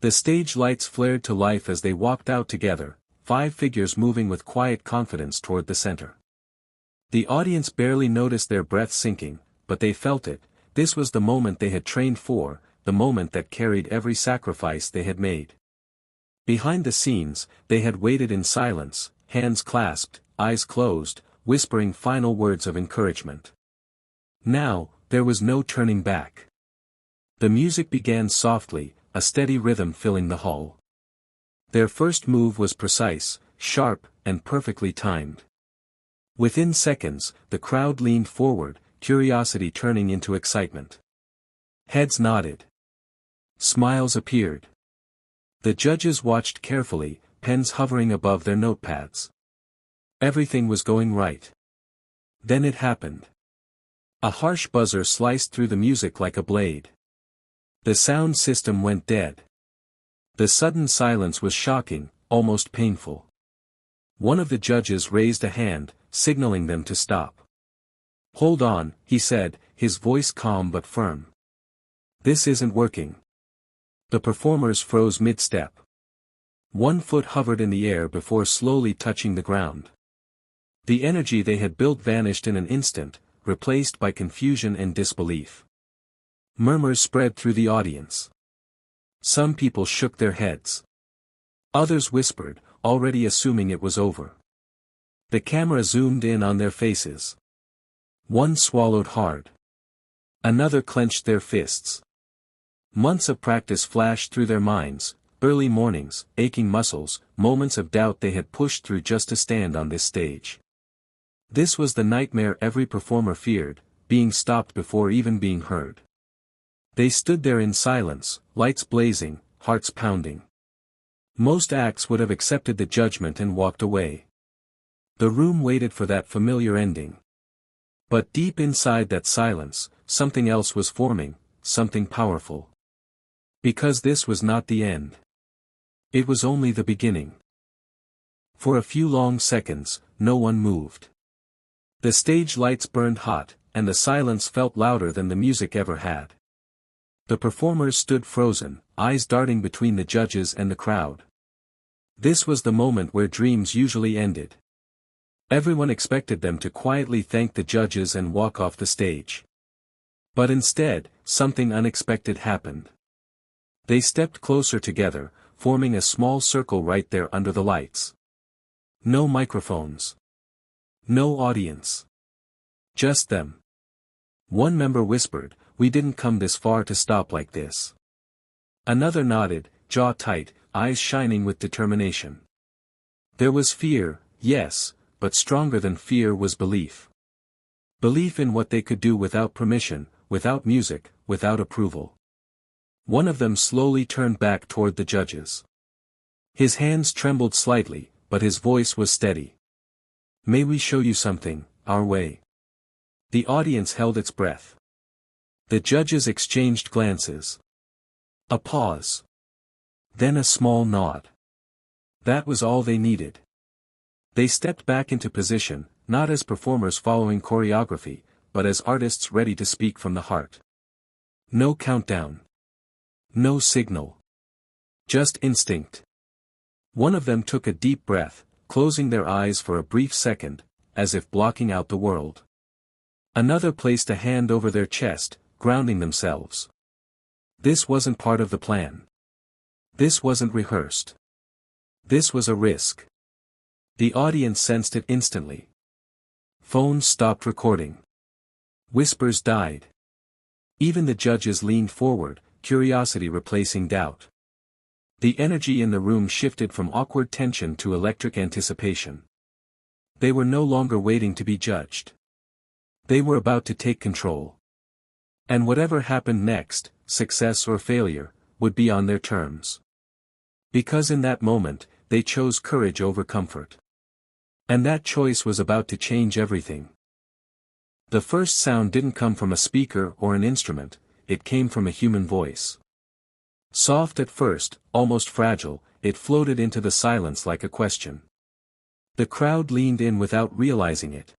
The stage lights flared to life as they walked out together, 5 figures moving with quiet confidence toward the center. The audience barely noticed their breath sinking, but they felt it. This was the moment they had trained for, the moment that carried every sacrifice they had made. Behind the scenes, they had waited in silence, hands clasped, eyes closed, whispering final words of encouragement. Now, there was no turning back. The music began softly, a steady rhythm filling the hall. Their first move was precise, sharp, and perfectly timed. Within seconds, the crowd leaned forward, curiosity turning into excitement. Heads nodded. Smiles appeared. The judges watched carefully, pens hovering above their notepads. Everything was going right. Then it happened. A harsh buzzer sliced through the music like a blade. The sound system went dead. The sudden silence was shocking, almost painful. One of the judges raised a hand, signaling them to stop. "Hold on," he said, his voice calm but firm. "This isn't working." The performers froze mid-step. One foot hovered in the air before slowly touching the ground. The energy they had built vanished in an instant, replaced by confusion and disbelief. Murmurs spread through the audience. Some people shook their heads. Others whispered, already assuming it was over. The camera zoomed in on their faces. One swallowed hard. Another clenched their fists. Months of practice flashed through their minds, early mornings, aching muscles, moments of doubt they had pushed through just to stand on this stage. This was the nightmare every performer feared, being stopped before even being heard. They stood there in silence, lights blazing, hearts pounding. Most acts would have accepted the judgment and walked away. The room waited for that familiar ending. But deep inside that silence, something else was forming, something powerful. Because this was not the end. It was only the beginning. For a few long seconds, no one moved. The stage lights burned hot, and the silence felt louder than the music ever had. The performers stood frozen, eyes darting between the judges and the crowd. This was the moment where dreams usually ended. Everyone expected them to quietly thank the judges and walk off the stage. But instead, something unexpected happened. They stepped closer together, forming a small circle right there under the lights. No microphones. No audience. Just them. One member whispered, "We didn't come this far to stop like this." Another nodded, jaw tight, eyes shining with determination. There was fear, yes, but stronger than fear was belief. Belief in what they could do without permission, without music, without approval. One of them slowly turned back toward the judges. His hands trembled slightly, but his voice was steady. "May we show you something, our way?" The audience held its breath. The judges exchanged glances. A pause. Then a small nod. That was all they needed. They stepped back into position, not as performers following choreography, but as artists ready to speak from the heart. No countdown. No signal. Just instinct. One of them took a deep breath, closing their eyes for a brief second, as if blocking out the world. Another placed a hand over their chest, grounding themselves. This wasn't part of the plan. This wasn't rehearsed. This was a risk. The audience sensed it instantly. Phones stopped recording. Whispers died. Even the judges leaned forward, curiosity replacing doubt. The energy in the room shifted from awkward tension to electric anticipation. They were no longer waiting to be judged. They were about to take control. And whatever happened next, success or failure, would be on their terms. Because in that moment, they chose courage over comfort. And that choice was about to change everything. The first sound didn't come from a speaker or an instrument, it came from a human voice. Soft at first, almost fragile, it floated into the silence like a question. The crowd leaned in without realizing it.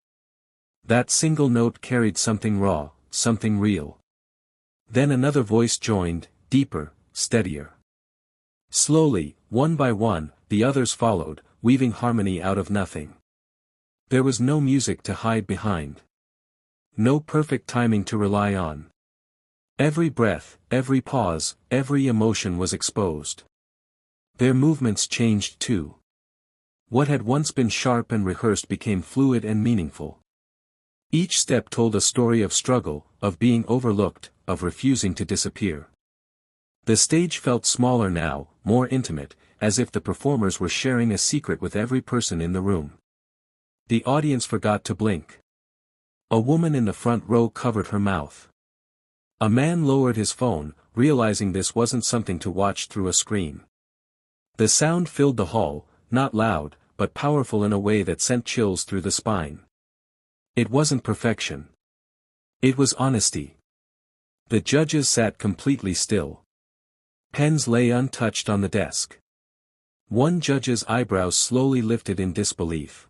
That single note carried something raw, something real. Then another voice joined, deeper, steadier. Slowly, one by one, the others followed, weaving harmony out of nothing. There was no music to hide behind. No perfect timing to rely on. Every breath, every pause, every emotion was exposed. Their movements changed too. What had once been sharp and rehearsed became fluid and meaningful. Each step told a story of struggle, of being overlooked, of refusing to disappear. The stage felt smaller now, more intimate, as if the performers were sharing a secret with every person in the room. The audience forgot to blink. A woman in the front row covered her mouth. A man lowered his phone, realizing this wasn't something to watch through a screen. The sound filled the hall, not loud, but powerful in a way that sent chills through the spine. It wasn't perfection. It was honesty. The judges sat completely still. Pens lay untouched on the desk. One judge's eyebrows slowly lifted in disbelief.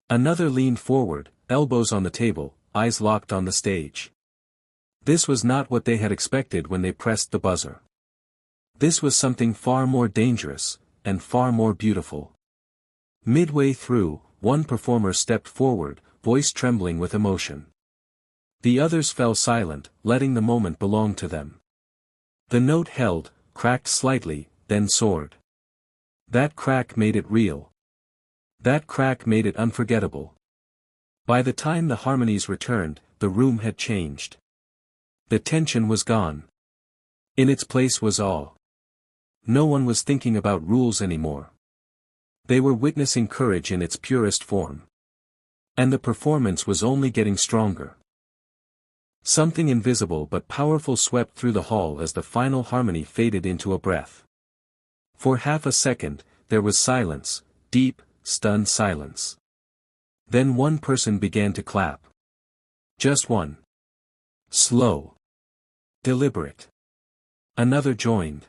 Another leaned forward, elbows on the table, eyes locked on the stage. This was not what they had expected when they pressed the buzzer. This was something far more dangerous, and far more beautiful. Midway through, one performer stepped forward, voice trembling with emotion. The others fell silent, letting the moment belong to them. The note held, cracked slightly, then soared. That crack made it real. That crack made it unforgettable. By the time the harmonies returned, the room had changed. The tension was gone. In its place was awe. No one was thinking about rules anymore. They were witnessing courage in its purest form. And the performance was only getting stronger. Something invisible but powerful swept through the hall as the final harmony faded into a breath. For half a second, there was silence, deep, stunned silence. Then one person began to clap. Just one. Slow. Deliberate. Another joined.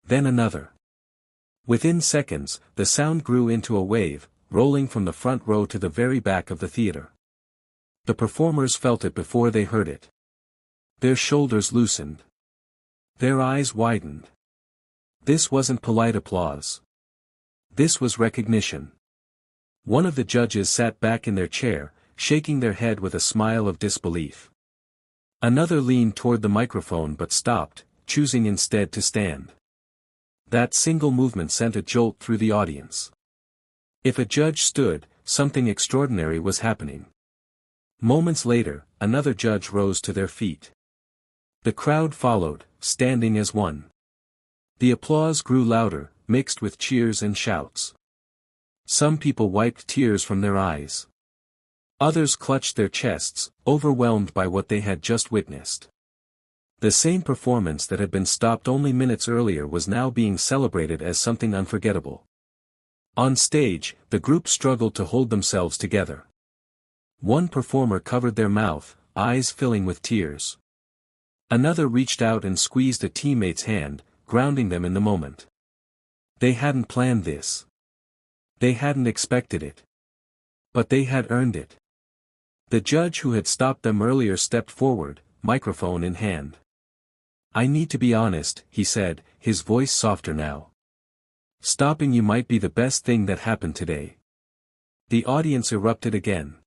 Then another. Within seconds, the sound grew into a wave, rolling from the front row to the very back of the theater. The performers felt it before they heard it. Their shoulders loosened. Their eyes widened. This wasn't polite applause. This was recognition. One of the judges sat back in their chair, shaking their head with a smile of disbelief. Another leaned toward the microphone but stopped, choosing instead to stand. That single movement sent a jolt through the audience. If a judge stood, something extraordinary was happening. Moments later, another judge rose to their feet. The crowd followed, standing as one. The applause grew louder, mixed with cheers and shouts. Some people wiped tears from their eyes. Others clutched their chests, overwhelmed by what they had just witnessed. The same performance that had been stopped only minutes earlier was now being celebrated as something unforgettable. On stage, the group struggled to hold themselves together. One performer covered their mouth, eyes filling with tears. Another reached out and squeezed a teammate's hand, grounding them in the moment. They hadn't planned this. They hadn't expected it. But they had earned it. The judge who had stopped them earlier stepped forward, microphone in hand. "I need to be honest," he said, his voice softer now. "Stopping you might be the best thing that happened today." The audience erupted again.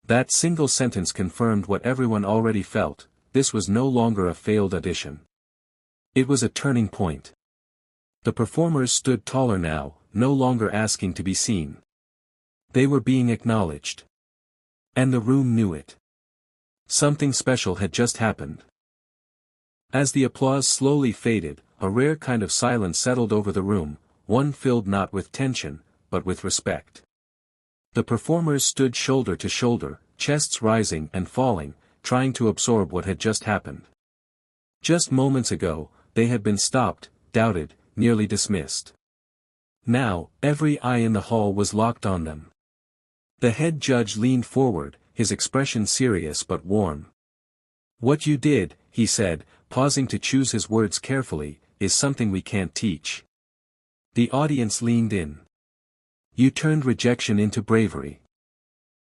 That single sentence confirmed what everyone already felt: this was no longer a failed audition. It was a turning point. The performers stood taller now, no longer asking to be seen. They were being acknowledged. And the room knew it. Something special had just happened. As the applause slowly faded, a rare kind of silence settled over the room, one filled not with tension, but with respect. The performers stood shoulder to shoulder, chests rising and falling, trying to absorb what had just happened. Just moments ago, they had been stopped, doubted, nearly dismissed. Now, every eye in the hall was locked on them. The head judge leaned forward, his expression serious but warm. "What you did," he said, pausing to choose his words carefully, "is something we can't teach." The audience leaned in. "You turned rejection into bravery.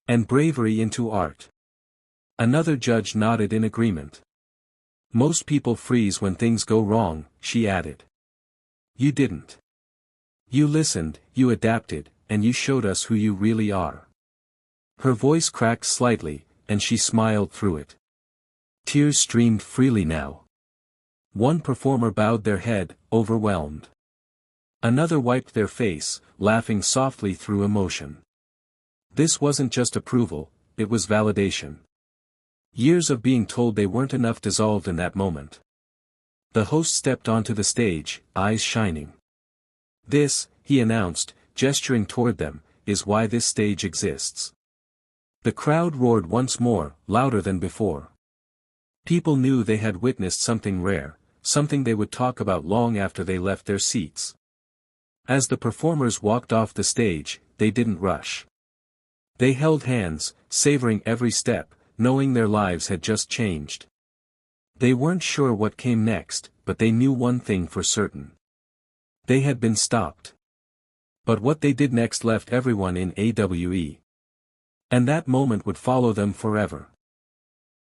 And bravery into art." Another judge nodded in agreement. "Most people freeze when things go wrong," she added. You didn't. You listened, you adapted, and you showed us who you really are. Her voice cracked slightly, and she smiled through it. Tears streamed freely now. One performer bowed their head, overwhelmed. Another wiped their face, laughing softly through emotion. This wasn't just approval, it was validation. Years of being told they weren't enough dissolved in that moment. The host stepped onto the stage, eyes shining. This, he announced, gesturing toward them, is why this stage exists. The crowd roared once more, louder than before. People knew they had witnessed something rare, something they would talk about long after they left their seats. As the performers walked off the stage, they didn't rush. They held hands, savoring every step, knowing their lives had just changed. They weren't sure what came next, but they knew one thing for certain. They had been stopped. But what they did next left everyone in AWE. And that moment would follow them forever.